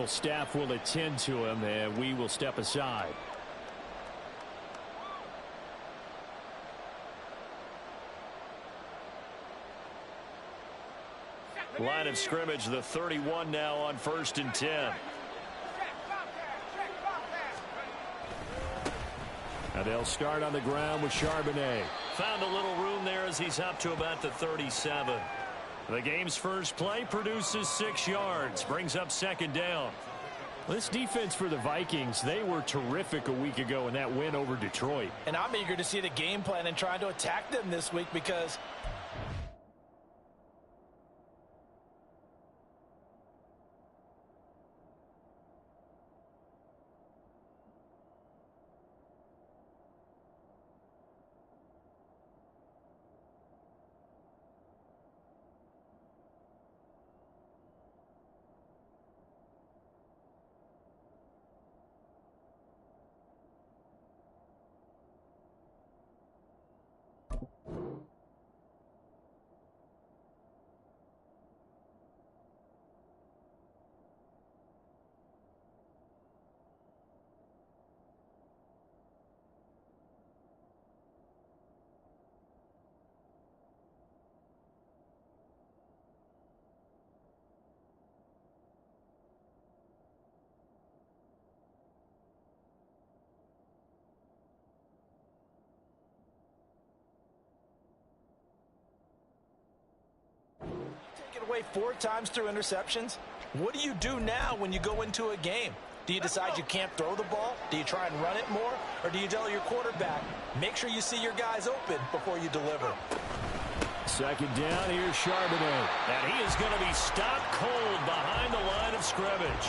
medical staff will attend to him, and we will step aside. Line of scrimmage, the 31 now on 1st and 10. And they'll start on the ground with Charbonnet. Found a little room there as he's up to about the 37. The game's first play produces 6 yards, brings up 2nd down. This defense for the Vikings, they were terrific a week ago in that win over Detroit. And I'm eager to see the game plan and trying to attack them this week because away 4 times through interceptions. What do you do now when you go into a game? Do you decide you can't throw the ball? Do you try and run it more? Or do you tell your quarterback, make sure you see your guys open before you deliver? 2nd down, here's Charbonnet. And he is going to be stopped cold behind the line of scrimmage.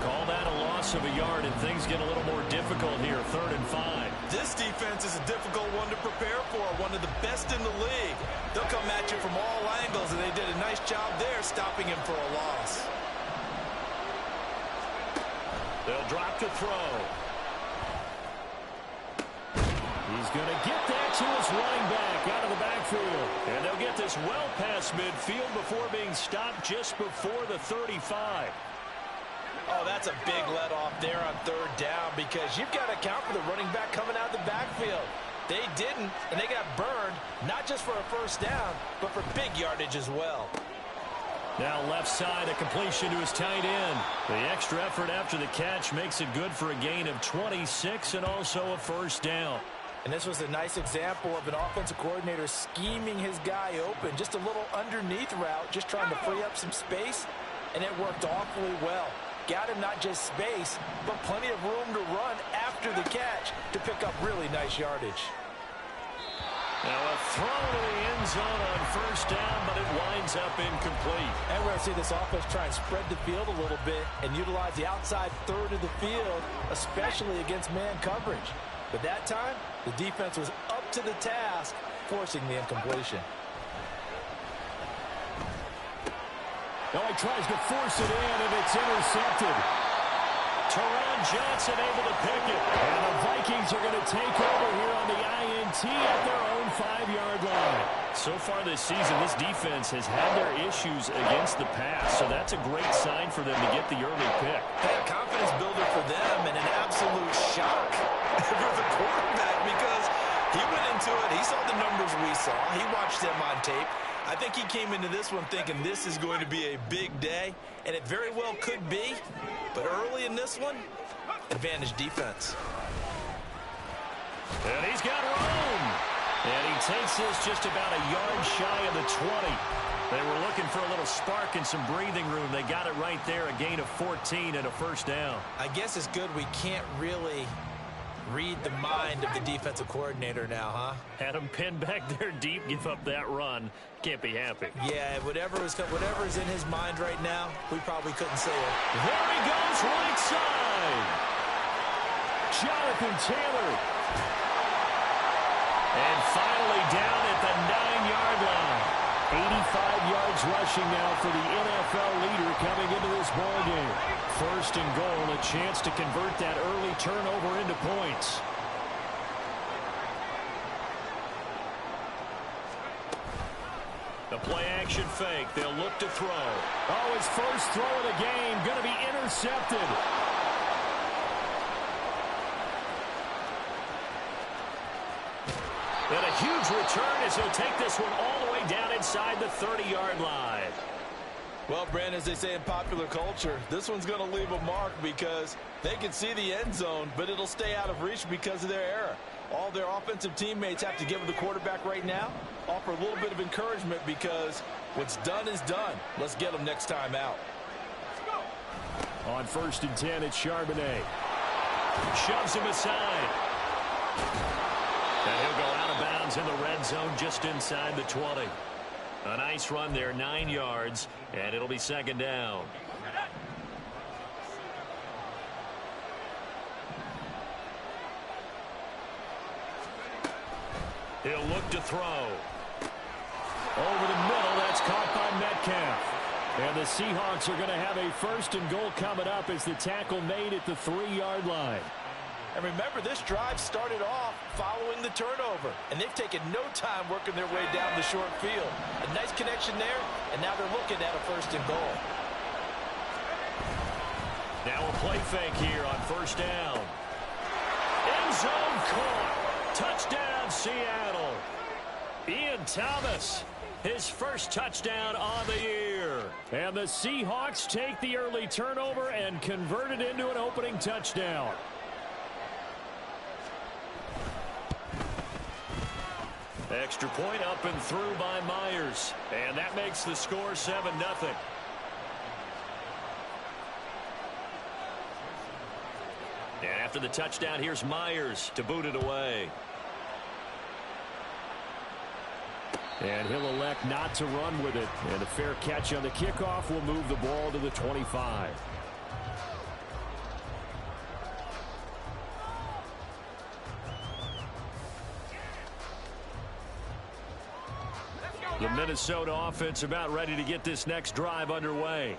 Call that a loss of a yard, and things get a little more difficult here, 3rd and 5. This defense is a difficult one to prepare for, one of the best in the league. They'll come at you from all angles, and they did a nice job there stopping him for a loss. They'll drop to throw. He's going to get that to his running back out of the backfield. And they'll get this well past midfield before being stopped just before the 35. Oh, that's a big let off there on 3rd down because you've got to account for the running back coming out of the backfield. They didn't, and they got burned, not just for a 1st down, but for big yardage as well. Now left side, a completion to his tight end. The extra effort after the catch makes it good for a gain of 26 and also a 1st down. And this was a nice example of an offensive coordinator scheming his guy open. Just a little underneath route, just trying to free up some space, and it worked awfully well. Got him not just space, but plenty of room to run after the catch to pick up really nice yardage. Now a throw to the end zone on 1st down, but it winds up incomplete. And we're going to see this offense try and spread the field a little bit and utilize the outside 3rd of the field, especially against man coverage. But that time, the defense was up to the task, forcing the incompletion. Now he tries to force it in, and it's intercepted. Teron Johnson able to pick it. And the Vikings are going to take over here on the INT at their own 5-yard line. So far this season, this defense has had their issues against the pass, so that's a great sign for them to get the early pick. Hey, a confidence builder for them and an absolute shock for the quarterback because he went into it. He saw the numbers we saw. He watched them on tape. I think he came into this one thinking this is going to be a big day, and it very well could be. But early in this one, advantage defense. And he's got room. And he takes this just about a yard shy of the 20. They were looking for a little spark and some breathing room. They got it right there, a gain of 14 and a 1st down. I guess it's good we can't really read the mind of the defensive coordinator now, huh? Had him pinned back there deep, give up that run. Can't be happy. Yeah, whatever is in his mind right now, we probably couldn't say it. There he goes, right side. Jonathan Taylor. And finally down at the 9-yard line. 85 yards rushing now for the NFL leader coming into this ballgame. 1st and goal, a chance to convert that early turnover into points. The play action fake. They'll look to throw. Oh, his first throw of the game going to be intercepted. And a huge return as he'll take this one all the way down inside the 30-yard line. Well, Brandon, as they say in popular culture, this one's going to leave a mark because they can see the end zone, but it'll stay out of reach because of their error. All their offensive teammates have to give the quarterback right now, offer a little bit of encouragement because what's done is done. Let's get them next time out. On 1st and 10, it's Charbonnet. Shoves him aside. And he'll go out of bounds in the red zone just inside the 20. A nice run there, 9 yards, and it'll be 2nd down. He'll look to throw. Over the middle, that's caught by Metcalf. And the Seahawks are going to have a 1st and goal coming up as the tackle made at the 3-yard line. And remember, this drive started off following the turnover, and they've taken no time working their way down the short field. A nice connection there, and now they're looking at a 1st and goal. Now a play fake here on 1st down. End zone caught. Touchdown, Seattle. Ian Thomas, his first touchdown on the year. And the Seahawks take the early turnover and convert it into an opening touchdown. Extra point up and through by Myers. And that makes the score 7-0. And after the touchdown, here's Myers to boot it away. And he'll elect not to run with it. And a fair catch on the kickoff will move the ball to the 25. The Minnesota offense about ready to get this next drive underway.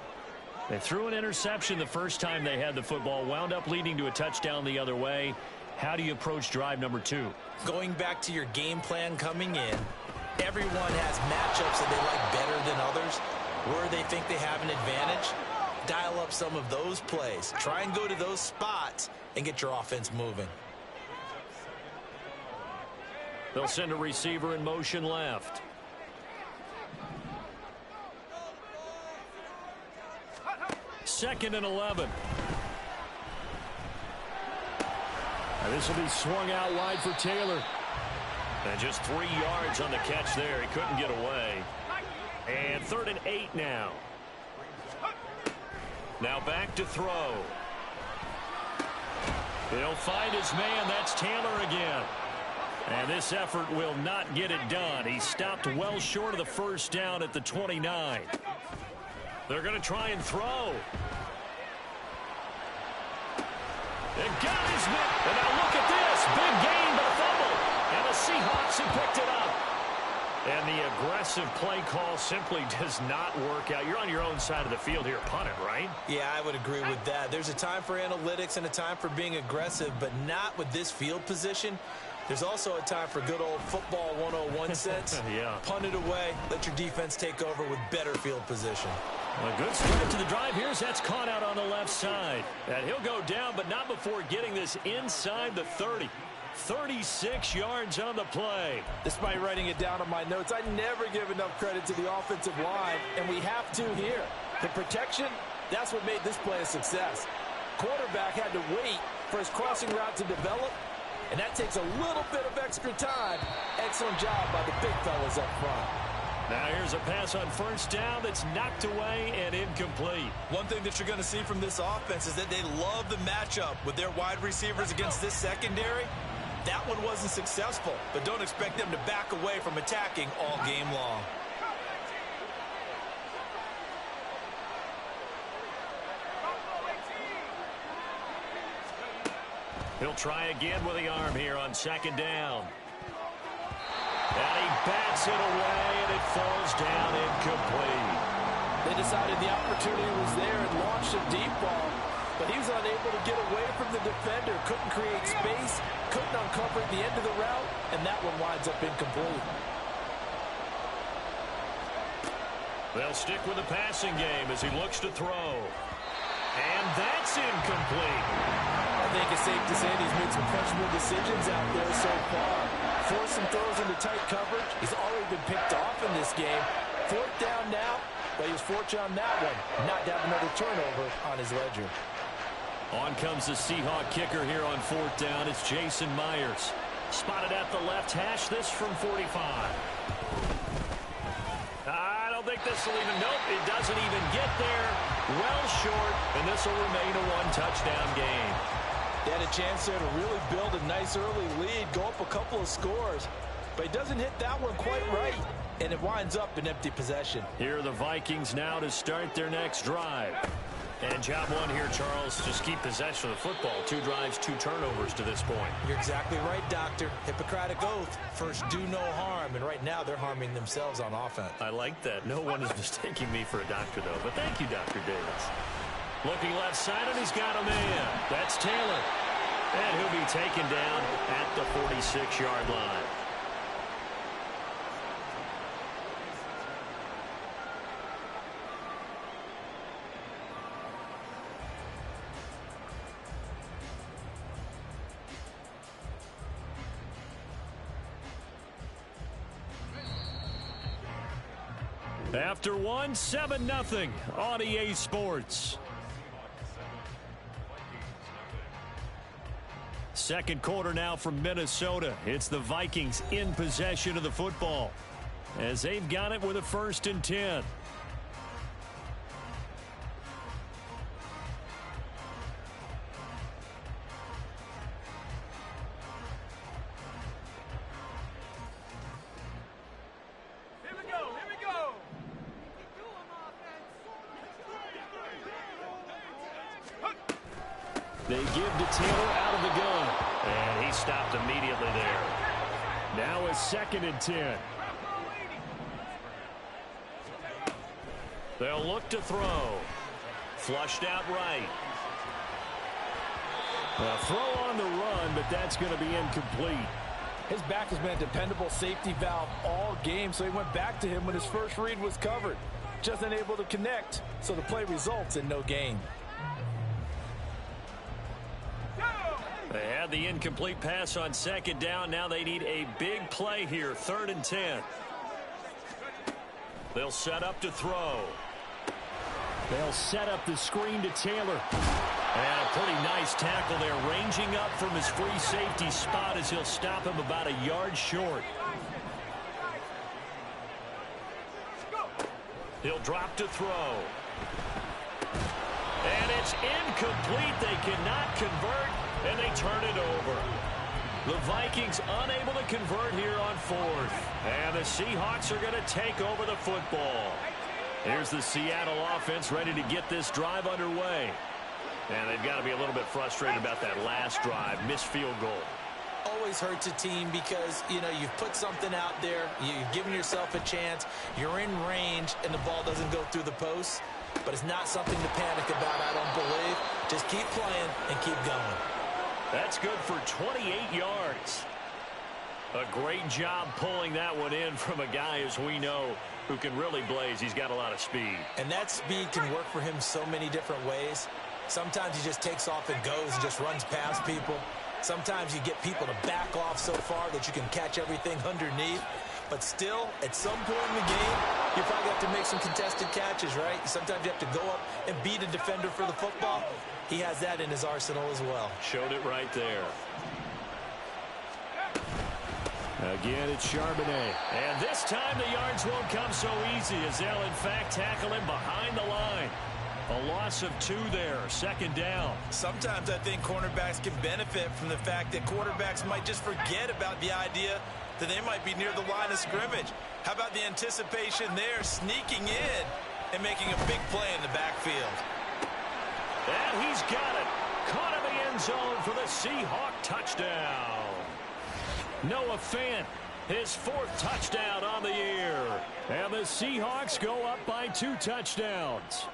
They threw an interception the first time they had the football, wound up leading to a touchdown the other way. How do you approach drive number 2? Going back to your game plan coming in, everyone has matchups that they like better than others, where they think they have an advantage. Dial up some of those plays. Try and go to those spots and get your offense moving. They'll send a receiver in motion left. Second and 11. And this will be swung out wide for Taylor. And just 3 yards on the catch there. He couldn't get away. And 3rd and 8 now. Now back to throw. He'll find his man. That's Taylor again. And this effort will not get it done. He stopped well short of the 1st down at the 29. They're going to try and throw. They got his man. And now look at this. Big gain, but a fumble. And the Seahawks have picked it up. And the aggressive play call simply does not work out. You're on your own side of the field here, punting, right? Yeah, I would agree with that. There's a time for analytics and a time for being aggressive, but not with this field position. There's also a time for good old football 101 sense. Yeah. Punt it away. Let your defense take over with better field position. A good start to the drive here as that's caught out on the left side. And he'll go down, but not before getting this inside the 30. 36 yards on the play. Despite writing it down on my notes, I never give enough credit to the offensive line, and we have to here. The protection, that's what made this play a success. Quarterback had to wait for his crossing route to develop, and that takes a little bit of extra time. Excellent job by the big fellas up front. Now here's a pass on 1st down that's knocked away and incomplete. One thing that you're going to see from this offense is that they love the matchup with their wide receivers against this secondary. That one wasn't successful, but don't expect them to back away from attacking all game long. He'll try again with the arm here on 2nd down. And he bats it away, and it falls down incomplete. They decided the opportunity was there and launched a deep ball, but he was unable to get away from the defender, couldn't create space, couldn't uncover the end of the route, and that one winds up incomplete. They'll stick with the passing game as he looks to throw. And that's incomplete. I think it's safe to say that he's made some questionable decisions out there so far. Forced some throws into tight coverage. He's already been picked off in this game. Fourth down now, but he was fortunate on that one. Not to have another turnover on his ledger. On comes the Seahawk kicker here on fourth down. It's Jason Myers. Spotted at the left hash, this from 45. I don't think this will even, nope, it doesn't even get there. Well short, and this will remain a one-touchdown game. They had a chance there to really build a nice early lead, go up a couple of scores, but he doesn't hit that one quite right, and it winds up an empty possession. Here are the Vikings now to start their next drive. And job one here, Charles, just keep possession of the football. 2 drives, 2 turnovers to this point. You're exactly right, Doctor. Hippocratic oath. First, do no harm. And right now, they're harming themselves on offense. I like that. No one is mistaking me for a doctor, though. But thank you, Dr. Davis. Looking left side, and he's got a man. That's Taylor. And he'll be taken down at the 46-yard line. After one, 7-0 on EA Sports. Second quarter now from Minnesota. It's the Vikings in possession of the football as they've got it with a 1st and 10. They give to Taylor out of the gun. And he stopped immediately there. Now a 2nd and 10. They'll look to throw. Flushed out right. A throw on the run, but that's going to be incomplete. His back has been a dependable safety valve all game, so he went back to him when his first read was covered. Just unable to connect, so the play results in no gain. They had the incomplete pass on 2nd down. Now they need a big play here. 3rd and 10. They'll set up to throw. They'll set up the screen to Taylor. And a pretty nice tackle there, ranging up from his free safety spot as he'll stop him about a yard short. He'll drop to throw. And it's incomplete. They cannot convert, and they turn it over. The Vikings unable to convert here on 4th. And the Seahawks are going to take over the football. Here's the Seattle offense ready to get this drive underway. And they've got to be a little bit frustrated about that last drive, missed field goal. Always hurts a team because, you know, you've put something out there, you've given yourself a chance, you're in range, and the ball doesn't go through the post. But it's not something to panic about, I don't believe. Just keep playing and keep going. That's good for 28 yards. A great job pulling that one in from a guy, as we know, who can really blaze. He's got a lot of speed. And that speed can work for him so many different ways. Sometimes he just takes off and goes and just runs past people. Sometimes you get people to back off so far that you can catch everything underneath. But still, at some point in the game, you probably have to make some contested catches, right? Sometimes you have to go up and beat a defender for the football. He has that in his arsenal as well. Showed it right there. Again, it's Charbonnet. And this time the yards won't come so easy as they'll, in fact, tackle him behind the line. A loss of 2 there, 2nd down. Sometimes I think cornerbacks can benefit from the fact that quarterbacks might just forget about the idea that they might be near the line of scrimmage. How about the anticipation there, sneaking in and making a big play in the backfield? And he's got it. Caught in the end zone for the Seahawk touchdown. Noah Fant, his 4th touchdown on the year. And the Seahawks go up by 2 touchdowns.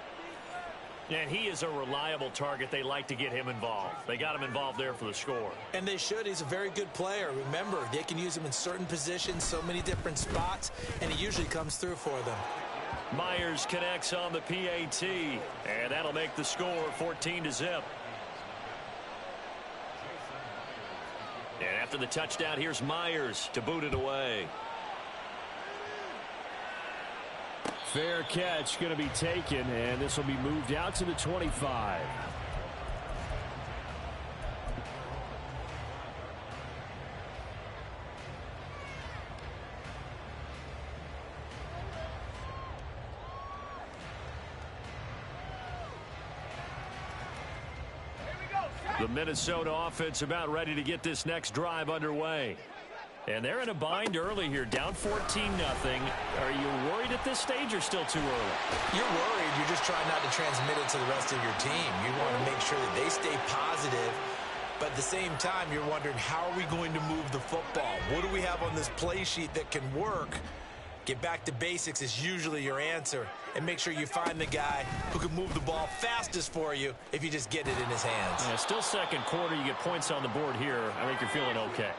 And he is a reliable target. They like to get him involved. They got him involved there for the score. And they should. He's a very good player. Remember, they can use him in certain positions, so many different spots, and he usually comes through for them. Myers connects on the PAT, and that'll make the score 14-0. And after the touchdown, here's Myers to boot it away. Fair catch going to be taken, and this will be moved out to the 25. The Minnesota offense about ready to get this next drive underway. And they're in a bind early here, down 14-0. Are you worried at this stage or still too early? You're worried. You're just trying not to transmit it to the rest of your team. You want to make sure that they stay positive. But at the same time, you're wondering, how are we going to move the football? What do we have on this play sheet that can work? Get back to basics is usually your answer. And make sure you find the guy who can move the ball fastest for you if you just get it in his hands. Yeah, still second quarter. You get points on the board here. I think you're feeling okay.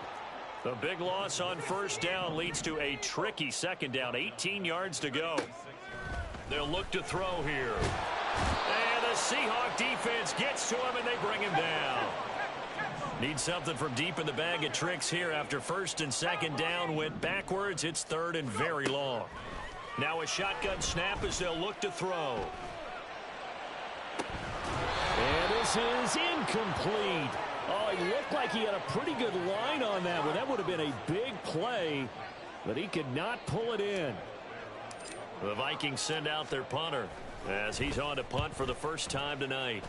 The big loss on first down leads to a tricky second down. 18 yards to go. They'll look to throw here. And the Seahawk defense gets to him, and they bring him down. Need something from deep in the bag of tricks here after first and second down went backwards. It's third and very long. Now a shotgun snap as they'll look to throw. And this is incomplete. Oh, he looked like he had a pretty good line on that one. That would have been a big play, but he could not pull it in. The Vikings send out their punter as he's on to punt for the first time tonight.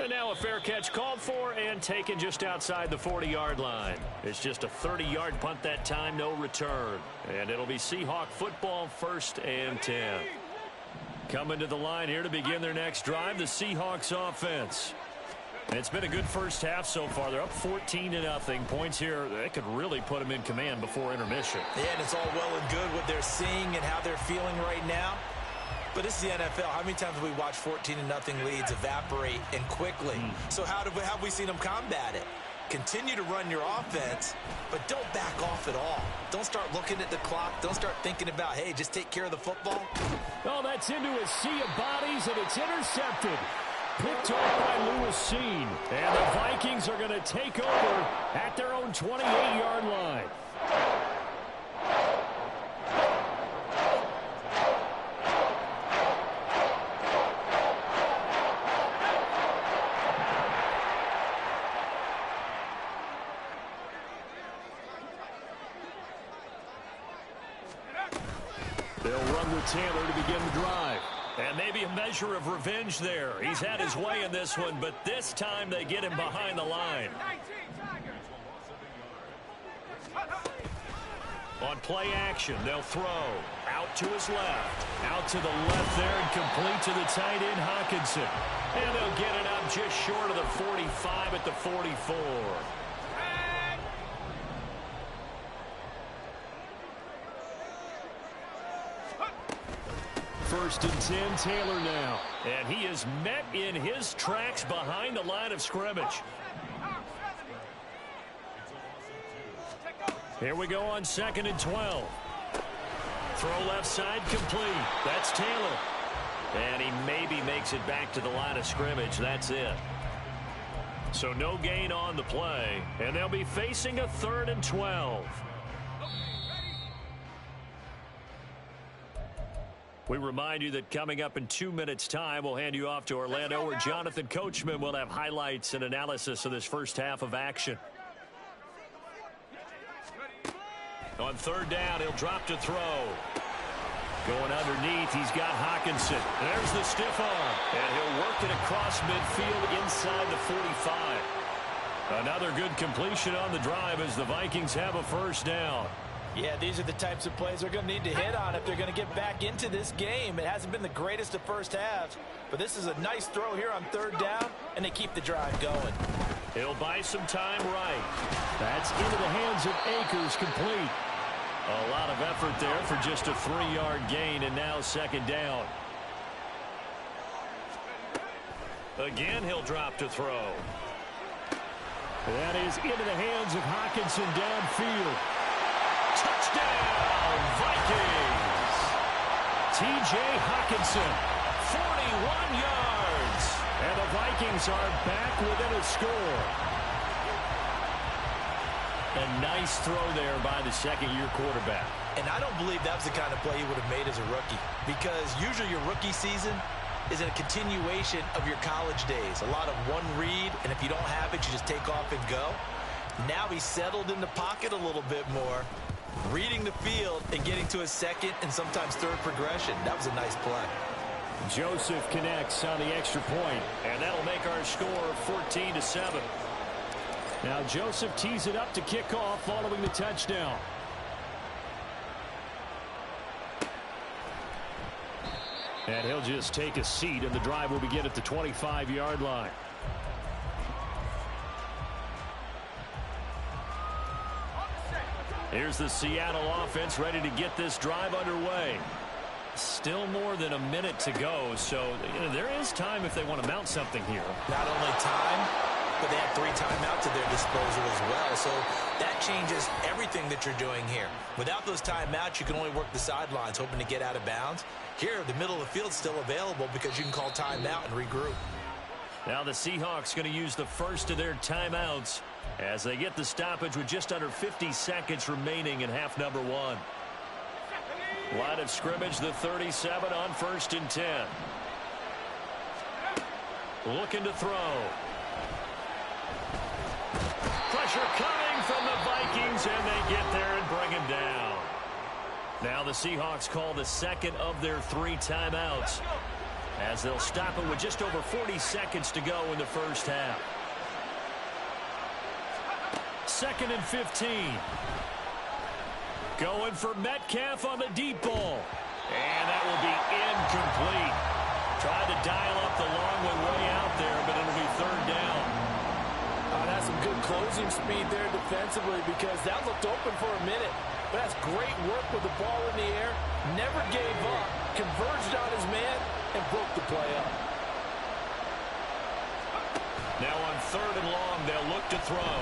And now a fair catch called for and taken just outside the 40-yard line. It's just a 30-yard punt that time, no return. And it'll be Seahawk football, 1st and 10. Coming to the line here to begin their next drive, the Seahawks offense. And it's been a good first half so far. They're up 14-0. Points here, that could really put them in command before intermission. Yeah, and it's all well and good what they're seeing and how they're feeling right now. But this is the NFL. How many times have we watched 14-0 leads evaporate and quickly? So how have we seen them combat it? Continue to run your offense, but don't back off at all. Don't start looking at the clock. Don't start thinking about, hey, just take care of the football. Oh, that's into a sea of bodies, and it's intercepted. Picked off by Lewis Seen. And the Vikings are going to take over at their own 28-yard line. They'll run with Taylor to begin the drive. And maybe a measure of revenge there. He's had his way in this one, but this time they get him behind the line. On play action, they'll throw. Out to his left. Out to the left there and complete to the tight end, Hawkinson. And they'll get it up just short of the 45 at the 44. First and 10, Taylor now. And he is met in his tracks behind the line of scrimmage. Here we go on 2nd and 12. Throw left side complete. That's Taylor. And he maybe makes it back to the line of scrimmage. That's it. So no gain on the play. And they'll be facing a 3rd and 12. We remind you that coming up in 2 minutes' time, we'll hand you off to Orlando, where Jonathan Coachman will have highlights and analysis of this first half of action. On 3rd down, he'll drop to throw. Going underneath, he's got Hawkinson. There's the stiff arm, and he'll work it across midfield inside the 45. Another good completion on the drive as the Vikings have a first down. Yeah, these are the types of plays they're going to need to hit on if they're going to get back into this game. It hasn't been the greatest of first halves, but this is a nice throw here on 3rd down, and they keep the drive going. He'll buy some time right. That's into the hands of Akers, complete. A lot of effort there for just a 3-yard gain, and now 2nd down. Again, he'll drop to throw. That is into the hands of Hawkinson downfield. Touchdown, Vikings! T.J. Hawkinson, 41 yards. And the Vikings are back within a score. A nice throw there by the second-year quarterback. And I don't believe that was the kind of play he would have made as a rookie, because usually your rookie season is a continuation of your college days. A lot of one read, and if you don't have it, you just take off and go. Now he's settled in the pocket a little bit more, reading the field and getting to his second and sometimes third progression. That was a nice play. Joseph connects on the extra point, and that'll make our score 14-7. Now Joseph tees it up to kick off following the touchdown. And he'll just take a seat, and the drive will begin at the 25-yard line. Here's the Seattle offense ready to get this drive underway. Still more than a minute to go, so there is time if they want to mount something here. Not only time, but they have 3 timeouts at their disposal as well, so that changes everything that you're doing here. Without those timeouts, you can only work the sidelines, hoping to get out of bounds. Here, the middle of the field's still available because you can call timeout and regroup. Now the Seahawks going to use the first of their timeouts as they get the stoppage with just under 50 seconds remaining in half number 1. Line of scrimmage, the 37 on 1st and 10. Looking to throw. Pressure coming from the Vikings, and they get there and bring him down. Now the Seahawks call the second of their 3 timeouts as they'll stop it with just over 40 seconds to go in the first half. 2nd and 15. Going for Metcalf on the deep ball. And that will be incomplete. Tried to dial up the long way out there, but it'll be 3rd down. That's some good closing speed there defensively, because that looked open for a minute. But that's great work with the ball in the air. Never gave up. Converged on his man and broke the play up. Now on 3rd and long, they'll look to throw.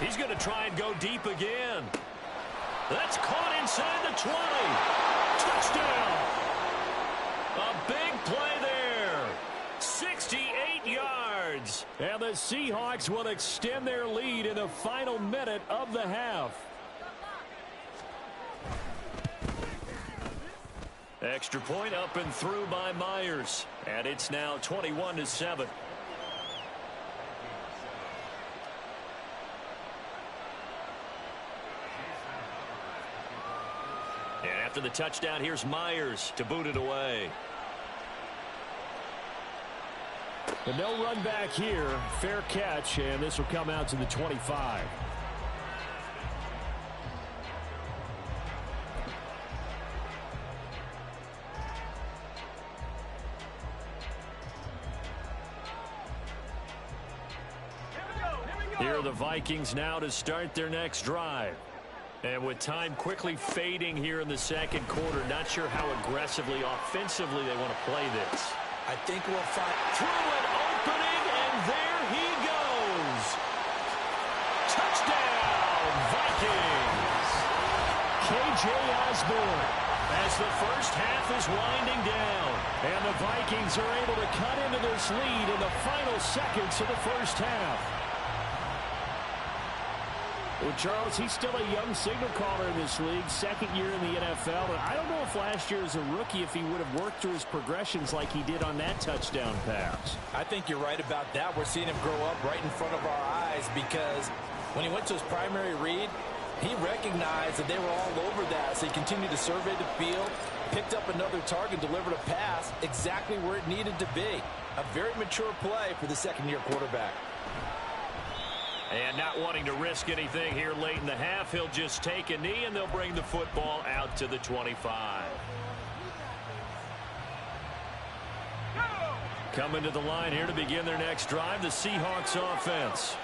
He's going to try and go deep again. That's caught inside the 20. Touchdown. A big play there. 68 yards. And the Seahawks will extend their lead in the final minute of the half. Extra point up and through by Myers. And it's now 21-7. And after the touchdown, here's Myers to boot it away. And no run back here. Fair catch, and this will come out to the 25. Here are the Vikings now to start their next drive. And with time quickly fading here in the second quarter, not sure how aggressively, offensively they want to play this. I think we'll find through an opening, and there he goes. Touchdown, Vikings. K.J. Osborne as the first half is winding down. And the Vikings are able to cut into this lead in the final seconds of the first half. Well, Charles, he's still a young signal caller in this league, 2nd year in the NFL. And I don't know if last year as a rookie, if he would have worked through his progressions like he did on that touchdown pass. I think you're right about that. We're seeing him grow up right in front of our eyes, because when he went to his primary read, he recognized that they were all over that. So he continued to survey the field, picked up another target, delivered a pass exactly where it needed to be. A very mature play for the 2nd-year quarterback. And not wanting to risk anything here late in the half, he'll just take a knee, and they'll bring the football out to the 25. Coming to the line here to begin their next drive, the Seahawks offense.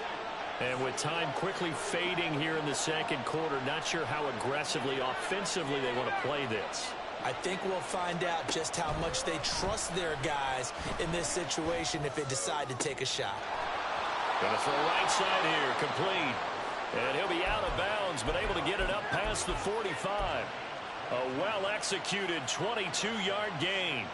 And with time quickly fading here in the second quarter, not sure how aggressively, offensively they want to play this. I think we'll find out just how much they trust their guys in this situation if they decide to take a shot. Going to throw right side here, complete. And he'll be out of bounds, but able to get it up past the 45. A well-executed 22-yard gain.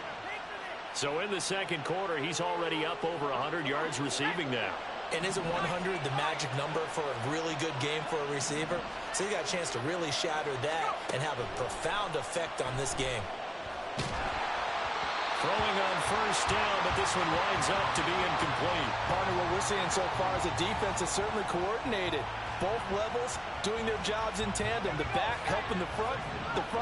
So in the second quarter, he's already up over 100 yards receiving now. And isn't 100 the magic number for a really good game for a receiver? So he got a chance to really shatter that and have a profound effect on this game. Throwing on first down, but this one winds up to be incomplete. Partner, what we're seeing so far is the defense is certainly coordinated. Both levels doing their jobs in tandem. The back helping the front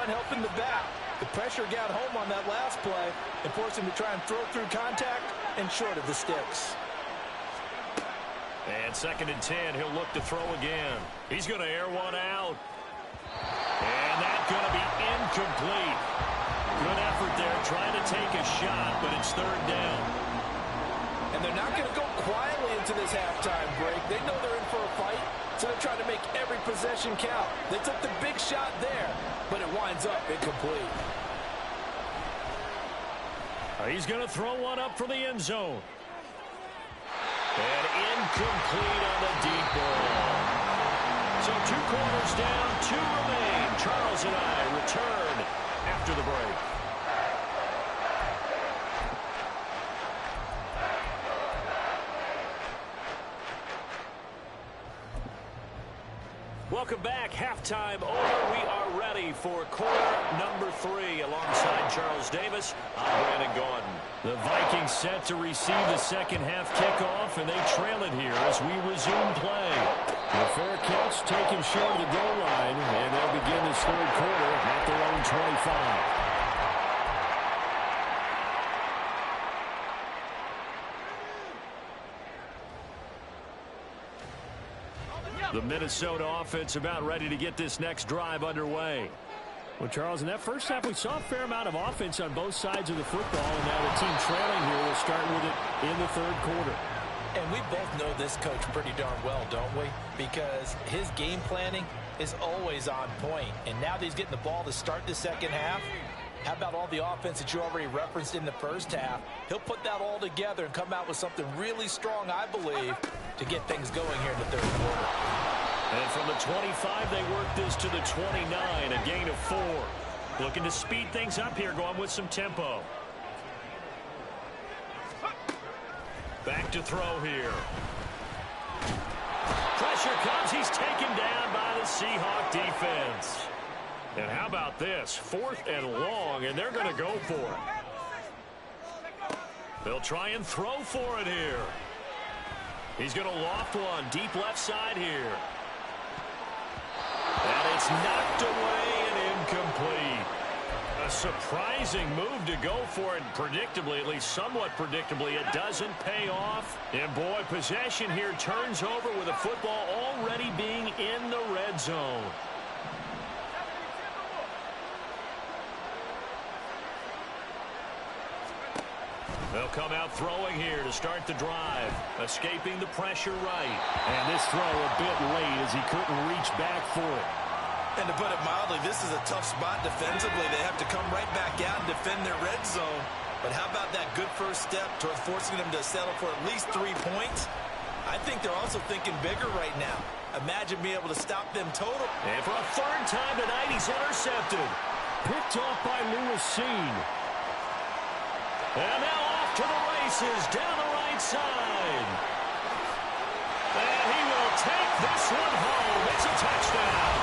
helping the back. The pressure got home on that last play and forced him to try and throw through contact and short of the sticks. And 2nd and 10, he'll look to throw again. He's going to air one out. And that's going to be incomplete. Good effort there, trying to take a shot, but it's 3rd down. And they're not going to go quietly into this halftime break. They know they're in for a fight, so they're trying to make every possession count. They took the big shot there, but it winds up incomplete. He's going to throw one up for the end zone. And incomplete on the deep ball. So 2 quarters down, 2 remain. Charles and I return after the break. Welcome back. Halftime over. We are ready for quarter number 3. Alongside Charles Davis, I'm Brandon Gaudin. The Vikings set to receive the second half kickoff, and they trail it here as we resume play. The fair catch taken short of the goal line, and they'll begin this 3rd quarter at their own 25. The Minnesota offense about ready to get this next drive underway. Well, Charles, in that first half, we saw a fair amount of offense on both sides of the football, and now the team trailing here will start with it in the 3rd quarter. And we both know this coach pretty darn well, don't we? Because his game planning is always on point. And now that he's getting the ball to start the second half, how about all the offense that you already referenced in the first half? He'll put that all together and come out with something really strong, I believe, to get things going here in the 3rd quarter. And from the 25, they work this to the 29, a gain of 4. Looking to speed things up here, going with some tempo. Back to throw here. Pressure comes. He's taken down by the Seahawk defense. And how about this? 4th and long, and they're going to go for it. They'll try and throw for it here. He's going to loft one deep left side here. And it's knocked away and incomplete. A surprising move to go for it. Predictably, at least somewhat predictably, it doesn't pay off. And boy, possession here turns over with a football already being in the red zone. They'll come out throwing here to start the drive. Escaping the pressure right. And this throw a bit late as he couldn't reach back for it. And to put it mildly, this is a tough spot defensively. They have to come right back out and defend their red zone. But how about that good first step towards forcing them to settle for at least 3 points? I think they're also thinking bigger right now. Imagine being able to stop them total. And for a 3rd time tonight, he's intercepted. Picked off by Lewis Seen. And now off to the races down the right side. And he will take this one home. It's a touchdown.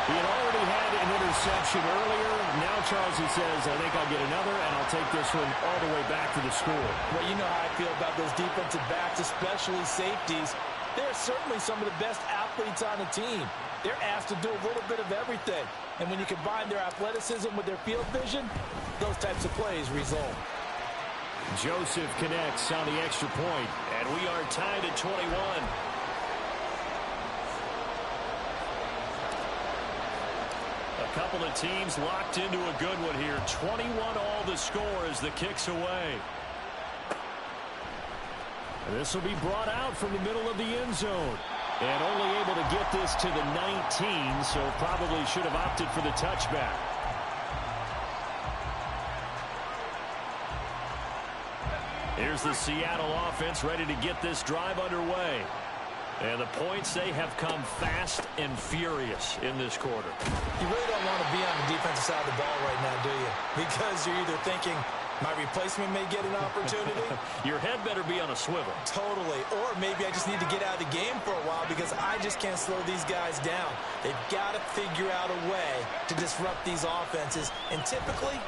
He had already had an interception earlier. Now, Charles, he says, I think I'll get another, and I'll take this one all the way back to the score. Well, you know how I feel about those defensive backs, especially safeties. They're certainly some of the best athletes on the team. They're asked to do a little bit of everything. And when you combine their athleticism with their field vision, those types of plays result. Joseph connects on the extra point, and we are tied at 21. A couple of teams locked into a good one here. 21 all the score as the kick's away. And this will be brought out from the middle of the end zone. And only able to get this to the 19, so probably should have opted for the touchback. Here's the Seattle offense ready to get this drive underway. And the points, they have come fast and furious in this quarter. You really don't want to be on the defensive side of the ball right now, do you? Because you're either thinking, my replacement may get an opportunity. Your head better be on a swivel. Totally. Or maybe I just need to get out of the game for a while because I just can't slow these guys down. They've got to figure out a way to disrupt these offenses. And typically,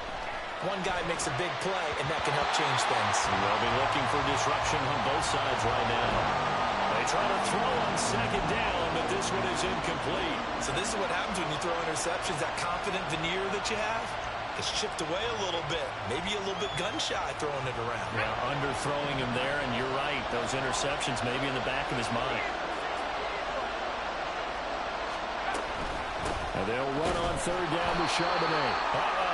one guy makes a big play, and that can help change things. They'll be looking for disruption on both sides right now. They try to throw on second down, but this one is incomplete. So this is what happens when you throw interceptions. That confident veneer that you have, it's chipped away a little bit. Maybe a little bit gun-shy throwing it around. Yeah, underthrowing him there, and you're right. Those interceptions maybe in the back of his mind. And they'll run on third down with Charbonnet.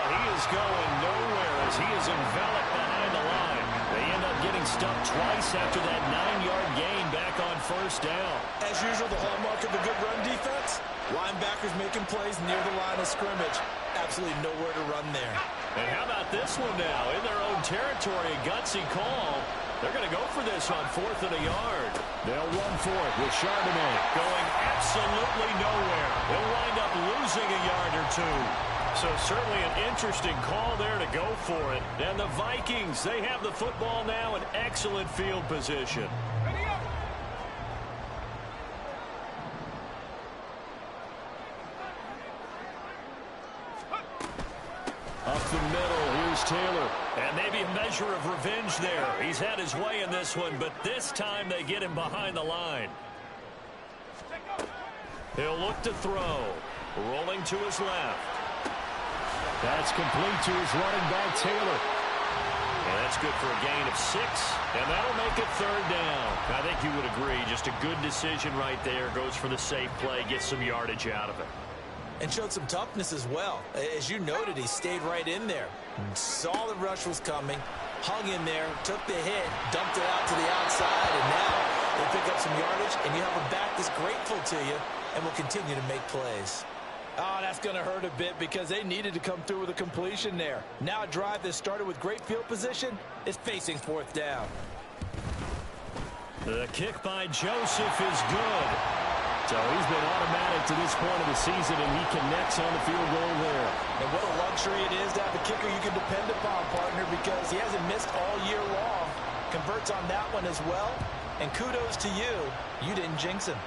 He is going nowhere as he is enveloped behind the line. They end up getting stuffed twice after that 9-yard gain back on first down. As usual, the hallmark of a good run defense, linebackers making plays near the line of scrimmage. Absolutely nowhere to run there. And how about this one now? In their own territory, a gutsy call. They're going to go for this on 4th and a yard. They'll run for it with Charbonnet going absolutely nowhere. He'll wind up losing a yard or two. So certainly an interesting call there to go for it. And the Vikings, they have the football now in excellent field position. Up the middle, here's Taylor. And maybe a measure of revenge there. He's had his way in this one, but this time they get him behind the line. He'll look to throw. Rolling to his left. That's complete to his running back, Taylor. And that's good for a gain of 6, and that'll make it third down. I think you would agree, just a good decision right there. Goes for the safe play, gets some yardage out of it. And showed some toughness as well. As you noted, he stayed right in there. Saw the rush was coming, hung in there, took the hit, dumped it out to the outside, and now they pick up some yardage, and you have a back that's grateful to you and will continue to make plays. Oh, that's going to hurt a bit because they needed to come through with a completion there. Now a drive that started with great field position is facing 4th down. The kick by Joseph is good. So he's been automatic to this point of the season, and he connects on the field goal there. And what a luxury it is to have a kicker you can depend upon, partner, because he hasn't missed all year long. Converts on that one as well. And kudos to you. You didn't jinx him.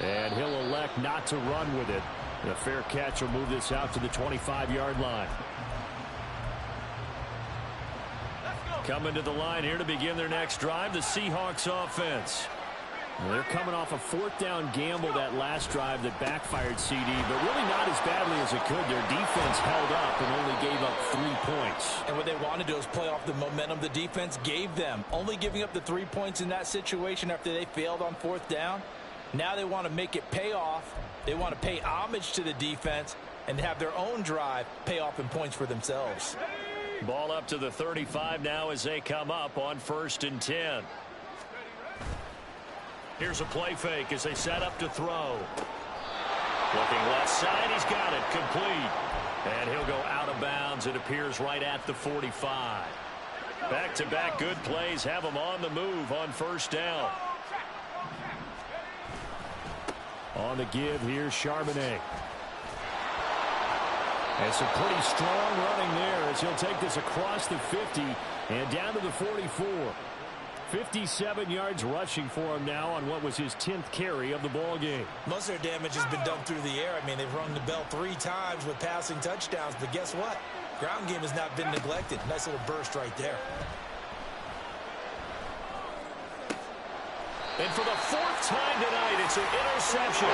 And he'll elect not to run with it. The fair catch will move this out to the 25-yard line. Coming to the line here to begin their next drive, the Seahawks offense. They're coming off a 4th down gamble that last drive that backfired CD, but really not as badly as it could. Their defense held up and only gave up 3 points. And what they want to do is play off the momentum the defense gave them. Only giving up the 3 points in that situation after they failed on 4th down. Now they want to make it pay off. They want to pay homage to the defense and have their own drive pay off in points for themselves. Ball up to the 35 now as they come up on 1st and 10. Here's a play fake as they set up to throw. Looking left side, he's got it, complete. And he'll go out of bounds, it appears, right at the 45. Back-to-back good plays have him on the move on 1st down. On the give, here's Charbonnet. And some pretty strong running there as he'll take this across the 50 and down to the 44. 57 yards rushing for him now on what was his 10th carry of the ball game. Most of their damage has been done through the air. I mean, they've rung the bell 3 times with passing touchdowns, but guess what? Ground game has not been neglected. Nice little burst right there. And for the 4th time tonight, it's an interception.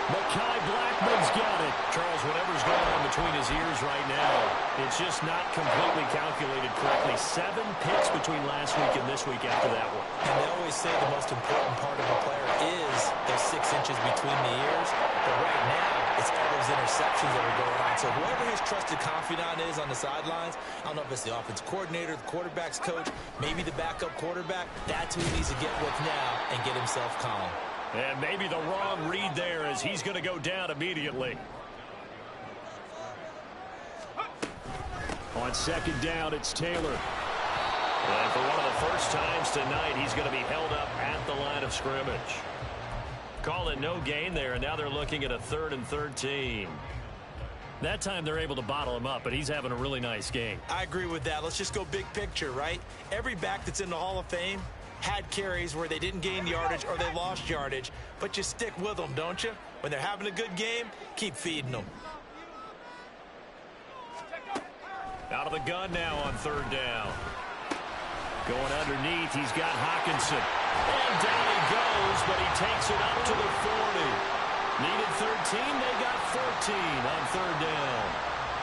Mekhi Blackman's got it. Charles, whatever's going on between his ears right now, it's just not completely calculated correctly. 7 picks between last week and this week after that one. And they always say the most important part of a player is those 6 inches between the ears. But right now, it's all those interceptions that are going on. So whoever his trusted confidant is on the sidelines, I don't know if it's the offensive coordinator, the quarterback's coach, maybe the backup quarterback, that's who he needs to get with now and get himself calm. And maybe the wrong read there as he's going to go down immediately. On 2nd down, it's Taylor. And for one of the first times tonight, he's going to be held up at the line of scrimmage. Call it no gain there, and now they're looking at a 3rd and 13. That time they're able to bottle him up, but he's having a really nice game. I agree with that. Let's just go big picture, right? Every back that's in the Hall of Fame had carries where they didn't gain yardage or they lost yardage, but you stick with them, don't you? When they're having a good game, keep feeding them. Out of the gun now on 3rd down. Going underneath, he's got Hockenson. And down he goes, but he takes it up to the 40. Needed 13, they got 14 on 3rd down.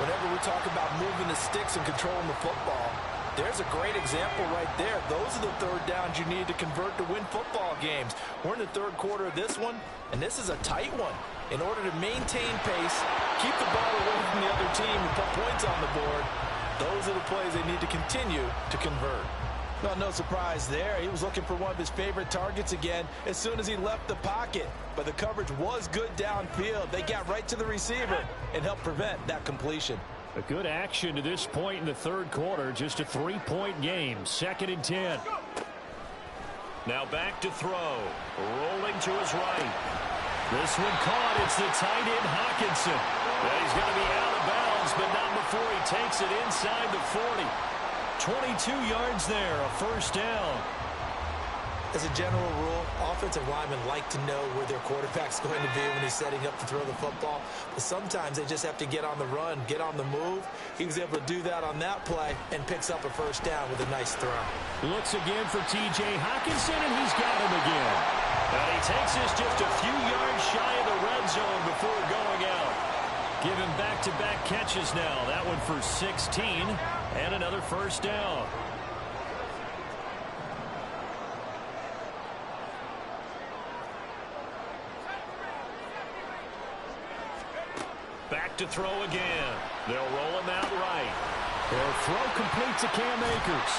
Whenever we talk about moving the sticks and controlling the football, there's a great example right there. Those are the 3rd downs you need to convert to win football games. We're in the 3rd quarter of this one, and this is a tight one. In order to maintain pace, keep the ball away from the other team, and put points on the board, those are the plays they need to continue to convert. Well, no surprise there. He was looking for one of his favorite targets again as soon as he left the pocket. But the coverage was good downfield. They got right to the receiver and helped prevent that completion. A good action to this point in the 3rd quarter. Just a 3-point game. 2nd and 10. Now back to throw. Rolling to his right. This one caught. It's the tight end Hockenson. Yeah, he's going to be out of bounds, but not before he takes it inside the 40. 22 yards there, a 1st down. As a general rule, offensive linemen like to know where their quarterback's going to be when he's setting up to throw the football. But sometimes they just have to get on the run, get on the move. He was able to do that on that play and picks up a 1st down with a nice throw. Looks again for T.J. Hockenson, and he's got him again. And he takes this just a few yards shy of the red zone before going out. Give him back-to-back catches now. That one for 16 and another 1st down. Back to throw again. They'll roll him out right. Their throw complete to Cam Akers.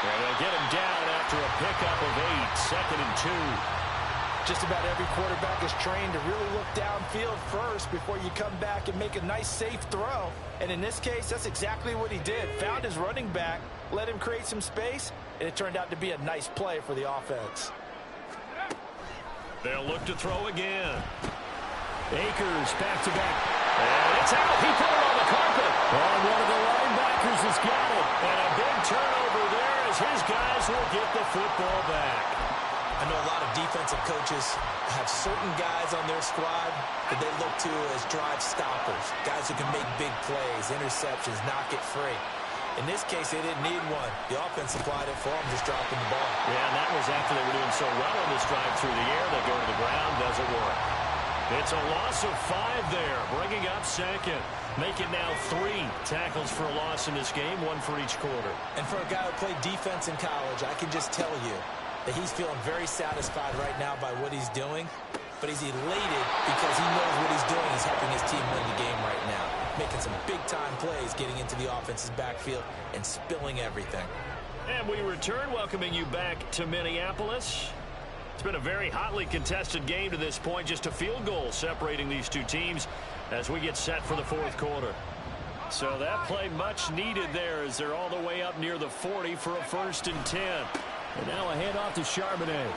And they'll get him down after a pickup of 8. 2nd and 2. Just about every quarterback is trained to really look downfield first before you come back and make a nice, safe throw. And in this case, that's exactly what he did. Found his running back, let him create some space, and it turned out to be a nice play for the offense. They'll look to throw again. Akers back-to-back. And it's out. He put it on the carpet. And one of the linebackers has got it. And a big turnover there as his guys will get the football back. I know a lot of defensive coaches have certain guys on their squad that they look to as drive stoppers, guys who can make big plays, interceptions, knock it free. In this case, they didn't need one. The offense supplied it for them, just dropping the ball. Yeah, and that was after they were doing so well on this drive through the air. They go to the ground, doesn't work. It's a loss of 5 there, bringing up 2nd. Make it now 3 tackles for a loss in this game, 1 for each quarter. And for a guy who played defense in college, I can just tell you that he's feeling very satisfied right now by what he's doing, but he's elated because he knows what he's doing. He's helping his team win the game right now, making some big-time plays, getting into the offense's backfield and spilling everything. And we return, welcoming you back to Minneapolis. It's been a very hotly contested game to this point, just a field goal separating these two teams as we get set for the 4th quarter. So that play much needed there as they're all the way up near the 40 for a 1st and 10. And now a handoff to Charbonnet.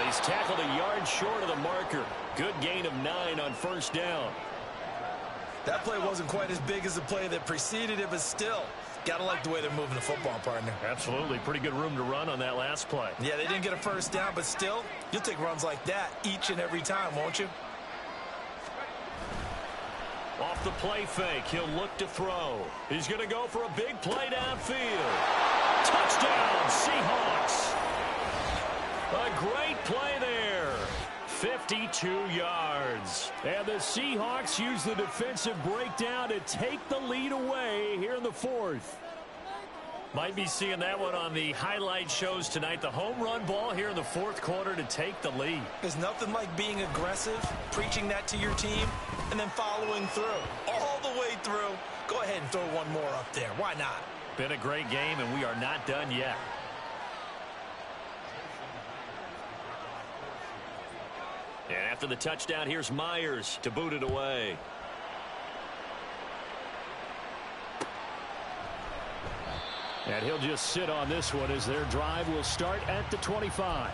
He's tackled a yard short of the marker. Good gain of 9 on 1st down. That play wasn't quite as big as the play that preceded it, but still, gotta like the way they're moving the football, partner. Absolutely. Pretty good room to run on that last play. Yeah, they didn't get a 1st down, but still, you'll take runs like that each and every time, won't you? Off the play fake, he'll look to throw. He's going to go for a big play downfield. Touchdown, Seahawks. A great play there. 52 yards. And the Seahawks use the defensive breakdown to take the lead away here in the 4th. Might be seeing that one on the highlight shows tonight. The home run ball here in the 4th quarter to take the lead. There's nothing like being aggressive, preaching that to your team, and then following through. All the way through. Go ahead and throw one more up there. Why not? Been a great game, and we are not done yet. And after the touchdown, here's Myers to boot it away. And he'll just sit on this one as their drive will start at the 25.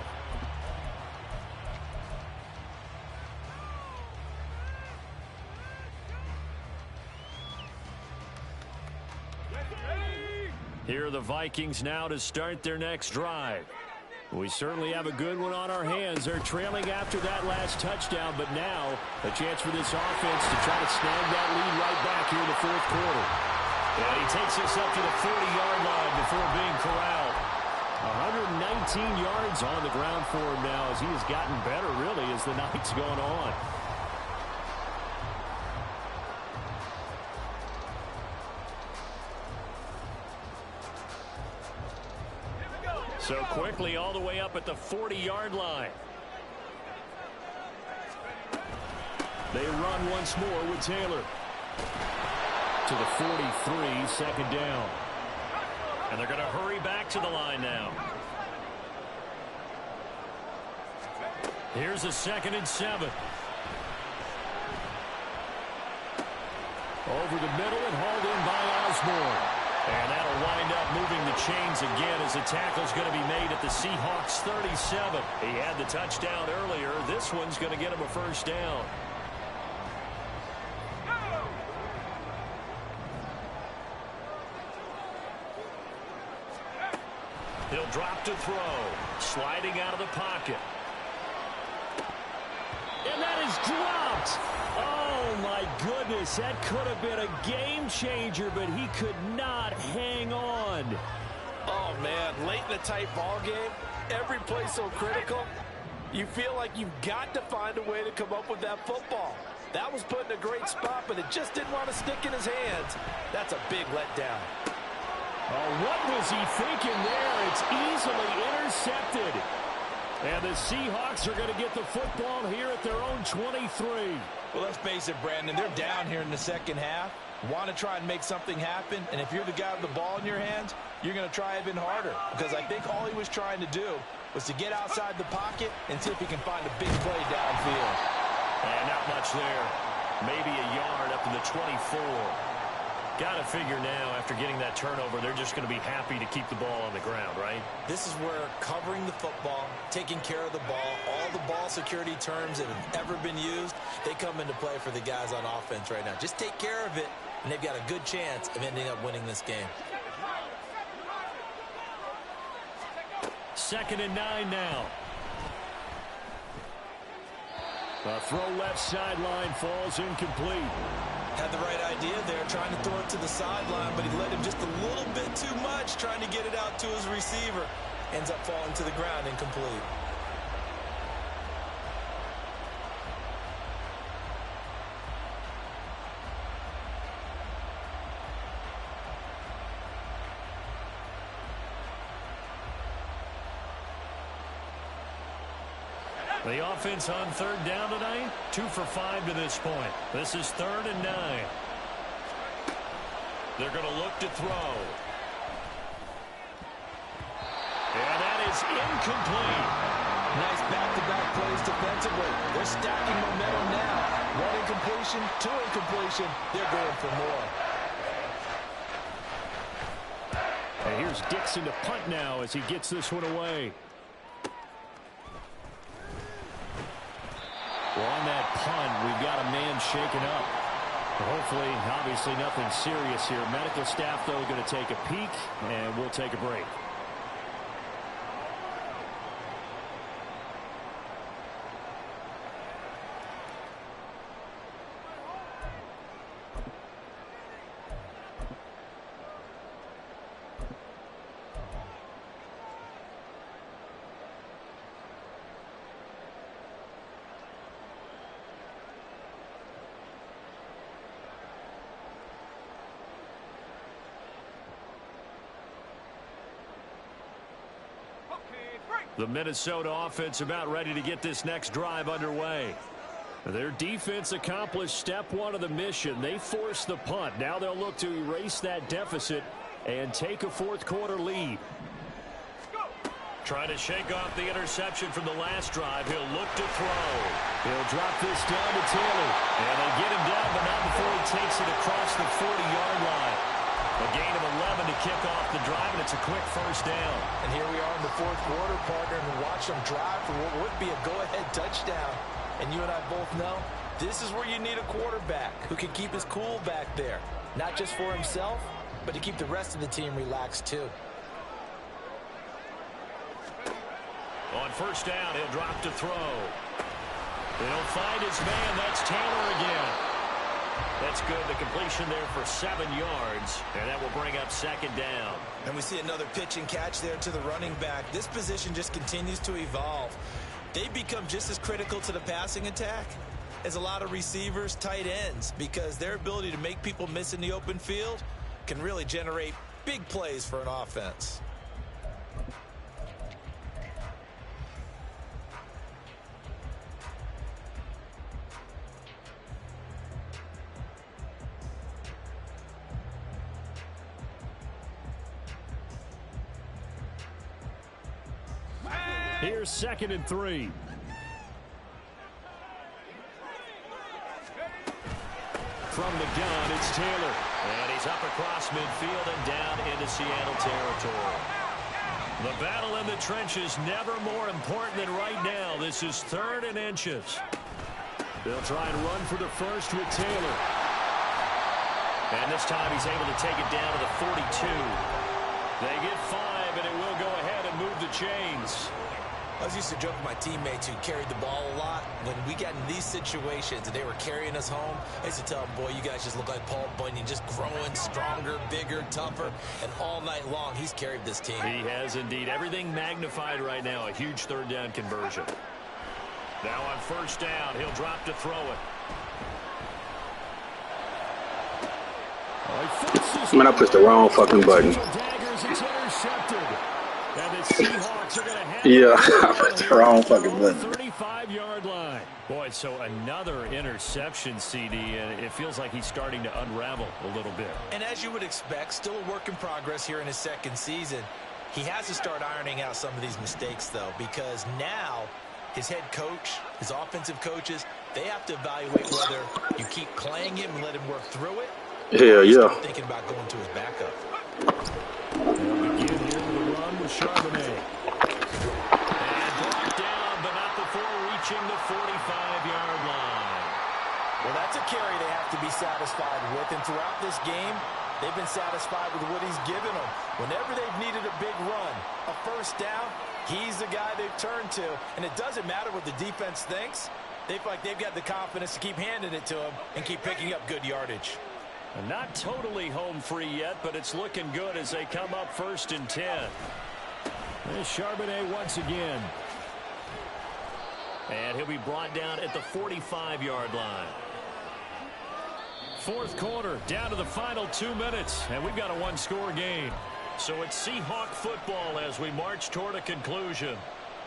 Here are the Vikings now to start their next drive. We certainly have a good one on our hands. They're trailing after that last touchdown, but now a chance for this offense to try to snag that lead right back here in the fourth quarter. And he takes us up to the 40-yard line before being corralled. 119 yards on the ground for him now as he has gotten better, really, as the night's gone on. So quickly all the way up at the 40-yard line. They run once more with Taylor. To the 43, second down. And they're going to hurry back to the line now. Here's a 2nd and 7. Over the middle and hauled in by Osborne. And that'll wind up moving the chains again as the tackle's going to be made at the Seahawks 37. He had the touchdown earlier. This one's going to get him a first down. He'll drop to throw. Sliding out of the pocket. And that is dropped. Oh, my goodness. That could have been a game changer, but he could not hang on. Oh, man. Late in a tight ball game. Every play so critical. You feel like you've got to find a way to come up with that football. That was put in a great spot, but it just didn't want to stick in his hands. That's a big letdown. Oh, what was he thinking there? It's easily intercepted. And the Seahawks are going to get the football here at their own 23. Well, let's face it, Brandon. They're down here in the second half. Want to try and make something happen. And if you're the guy with the ball in your hands, you're going to try even harder. Because I think all he was trying to do was to get outside the pocket and see if he can find a big play downfield. And not much there. Maybe a yard up to the 24. Got to figure now, after getting that turnover, they're just going to be happy to keep the ball on the ground, right? This is where covering the football, taking care of the ball, all the ball security terms that have ever been used, they come into play for the guys on offense right now. Just take care of it, and they've got a good chance of ending up winning this game. 2nd and 9 now. A throw left sideline falls incomplete. Had the right idea there, trying to throw it to the sideline, but he led him just a little bit too much, trying to get it out to his receiver. Ends up falling to the ground, incomplete. The offense on 3rd down tonight, 2 for 5 to this point. This is 3rd and 9. They're going to look to throw. And that is incomplete. Nice back-to-back plays defensively. They're stacking momentum now. 1 incompletion, 2 incompletion. They're going for more. And here's Dixon to punt now as he gets this one away. Well, on that punt, we've got a man shaken up. Hopefully, obviously, nothing serious here. Medical staff, though, going to take a peek, and we'll take a break. The Minnesota offense about ready to get this next drive underway. Their defense accomplished step 1 of the mission. They forced the punt. Now they'll look to erase that deficit and take a fourth quarter lead. Trying to shake off the interception from the last drive. He'll look to throw. He'll drop this down to Taylor. And they get him down, but not before he takes it across the 40-yard line. A gain of 11 to kick off the drive, and it's a quick first down. And here we are in the fourth quarter, partner, and watch them drive for what would be a go-ahead touchdown. And you and I both know this is where you need a quarterback who can keep his cool back there. Not just for himself, but to keep the rest of the team relaxed too. On first down, he'll drop to throw. He'll find his man. That's Taylor again. That's good. The completion there for 7 yards, and that will bring up second down. And we see another pitch and catch there to the running back. This position just continues to evolve. They become just as critical to the passing attack as a lot of receivers, tight ends, because their ability to make people miss in the open field can really generate big plays for an offense. Here's 2nd and 3. From the gun, it's Taylor. And he's up across midfield and down into Seattle territory. The battle in the trenches never more important than right now. This is 3rd and inches. They'll try and run for the first with Taylor. And this time he's able to take it down to the 42. They get 5, and it will go ahead and move the chains. I was used to joke with my teammates who carried the ball a lot. When we got in these situations and they were carrying us home, I used to tell them, boy, you guys just look like Paul Bunyan, just growing stronger, bigger, tougher. And all night long, he's carried this team. He has indeed. Everything magnified right now. A huge 3rd down conversion. Now on first down, he'll drop to throw it. Man, I pushed the wrong fucking button. Yeah, I pushed the wrong fucking button. 35-yard line. Boy, so another interception, CD, and it feels like he's starting to unravel a little bit. And as you would expect, still a work in progress here in his 2nd season. He has to start ironing out some of these mistakes, though, because now his head coach, his offensive coaches, they have to evaluate whether you keep playing him and let him work through it. Yeah. Thinking about going to his backup. They'll begin here with a run with Charbonnet. And brought down, but not before reaching the 45-yard line. Well, that's a carry they have to be satisfied with. And throughout this game, they've been satisfied with what he's given them. Whenever they've needed a big run, a first down, he's the guy they've turned to. And it doesn't matter what the defense thinks. They feel like they've got the confidence to keep handing it to him and keep picking up good yardage. Not totally home free yet, but it's looking good as they come up 1st and 10. There's Charbonnet once again. And he'll be brought down at the 45-yard line. 4th quarter, down to the final 2 minutes, and we've got a 1-score game. So it's Seahawk football as we march toward a conclusion.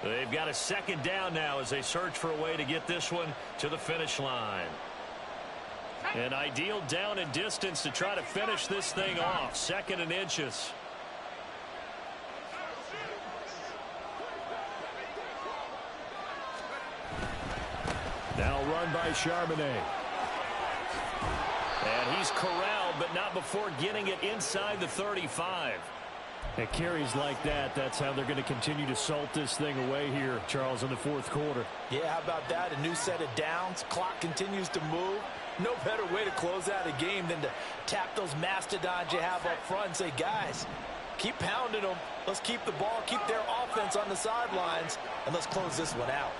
They've got a 2nd down now as they search for a way to get this one to the finish line. An ideal down and distance to try to finish this thing off. 2nd and inches. Now run by Charbonnet. And he's corralled, but not before getting it inside the 35. At carries like that, that's how they're going to continue to salt this thing away here, Charles, in the 4th quarter. Yeah, how about that? A new set of downs. Clock continues to move. No better way to close out a game than to tap those mastodons you have up front and say, guys, keep pounding them. Let's keep the ball, keep their offense on the sidelines, and let's close this one out.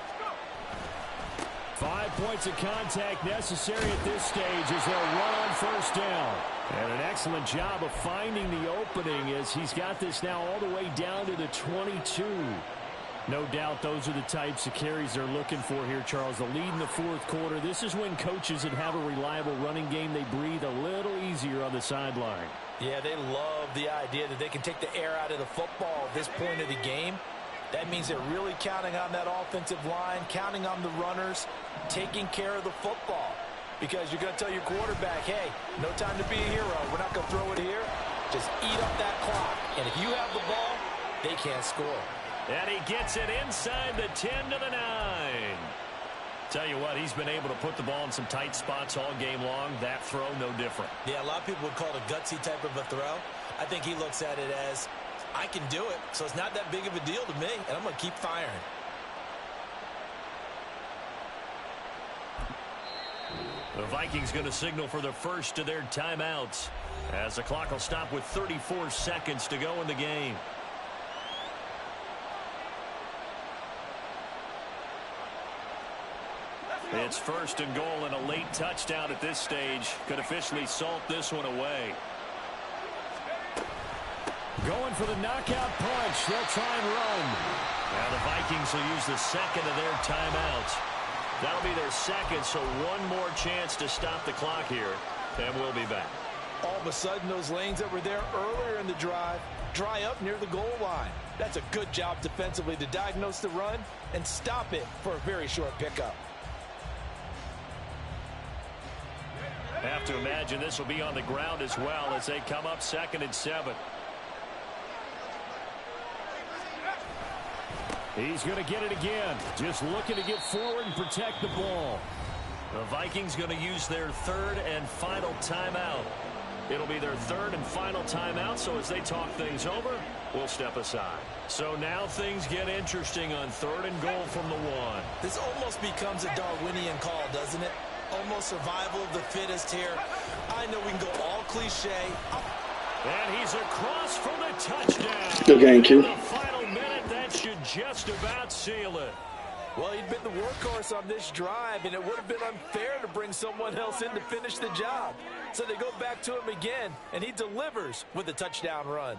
5 points of contact necessary at this stage as they'll run on first down. And an excellent job of finding the opening as he's got this now all the way down to the 22. No doubt those are the types of carries they're looking for here, Charles. The lead in the 4th quarter. This is when coaches that have a reliable running game, they breathe a little easier on the sideline. Yeah, they love the idea that they can take the air out of the football at this point of the game. That means they're really counting on that offensive line, counting on the runners, taking care of the football. Because you're going to tell your quarterback, hey, no time to be a hero. We're not going to throw it here. Just eat up that clock. And if you have the ball, they can't score. And he gets it inside the 10 to the 9. Tell you what, he's been able to put the ball in some tight spots all game long. That throw, no different. Yeah, a lot of people would call it a gutsy type of a throw. I think he looks at it as, I can do it, so it's not that big of a deal to me, and I'm going to keep firing. The Vikings going to signal for the first of their timeouts as the clock will stop with 34 seconds to go in the game. It's first and goal, and a late touchdown at this stage could officially salt this one away. Going for the knockout punch. They'll try and run. Now the Vikings will use the second of their timeouts. That'll be their second, so one more chance to stop the clock here, and we'll be back. All of a sudden, those lanes that were there earlier in the drive dry up near the goal line. That's a good job defensively to diagnose the run and stop it for a very short pickup. Have to imagine this will be on the ground as well as they come up 2nd and 7. He's going to get it again. Just looking to get forward and protect the ball. The Vikings going to use their third and final timeout. It'll be their third and final timeout, so as they talk things over, we'll step aside. So now things get interesting on 3rd and goal from the 1. This almost becomes a Darwinian call, doesn't it? Almost survival of the fittest here. I know we can go all cliche. And he's across for the touchdown. Good game, Q. The final minute, that should just about seal it. Well, he'd been the workhorse on this drive, and it would have been unfair to bring someone else in to finish the job. So they go back to him again, and he delivers with a touchdown run.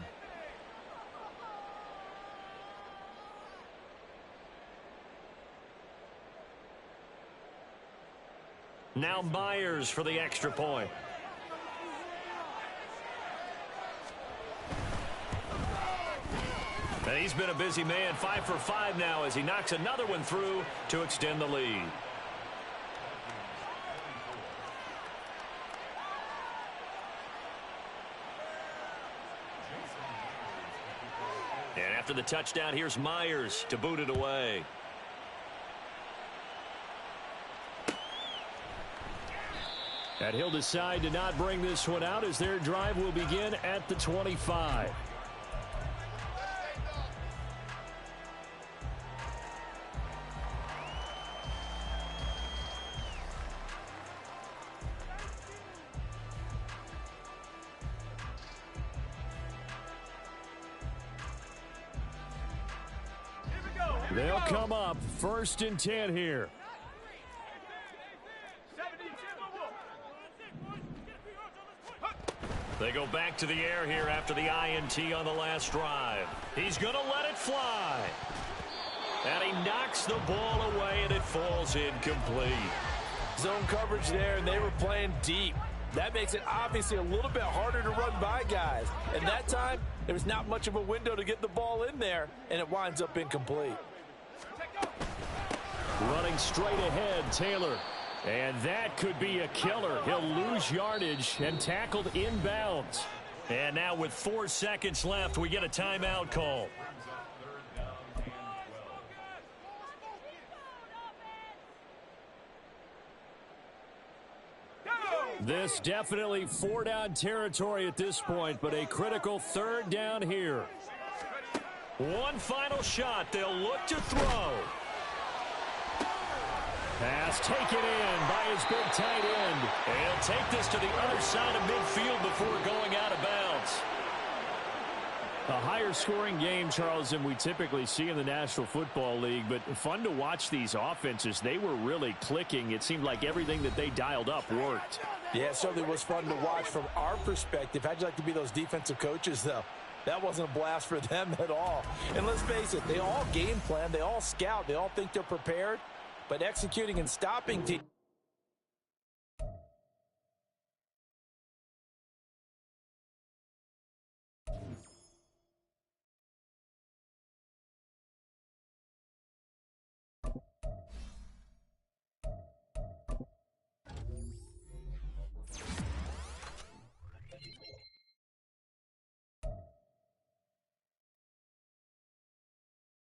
Now Myers for the extra point. And he's been a busy man, 5 for 5 now as he knocks another one through to extend the lead. And after the touchdown, here's Myers to boot it away. And he'll decide to not bring this one out as their drive will begin at the 25. They'll come up 1st and 10 here. They go back to the air here after the INT on the last drive. He's going to let it fly. And he knocks the ball away, and it falls incomplete. Zone coverage there, and they were playing deep. That makes it obviously a little bit harder to run by guys. And that time, there was not much of a window to get the ball in there, and it winds up incomplete. Running straight ahead, Taylor. And that could be a killer. He'll lose yardage and tackled inbounds. And now with 4 seconds left, we get a timeout call. This definitely 4-down territory at this point, but a critical 3rd down here. One final shot. They'll look to throw. Pass taken in by his big tight end. And he'll take this to the other side of midfield before going out of bounds. A higher scoring game, Charles, than we typically see in the National Football League, but fun to watch these offenses. They were really clicking. It seemed like everything that they dialed up worked. Yeah, it certainly was fun to watch from our perspective. How'd you like to be those defensive coaches, though? That wasn't a blast for them at all. And let's face it, they all game plan, they all scout, they all think they're prepared, but executing and stopping teams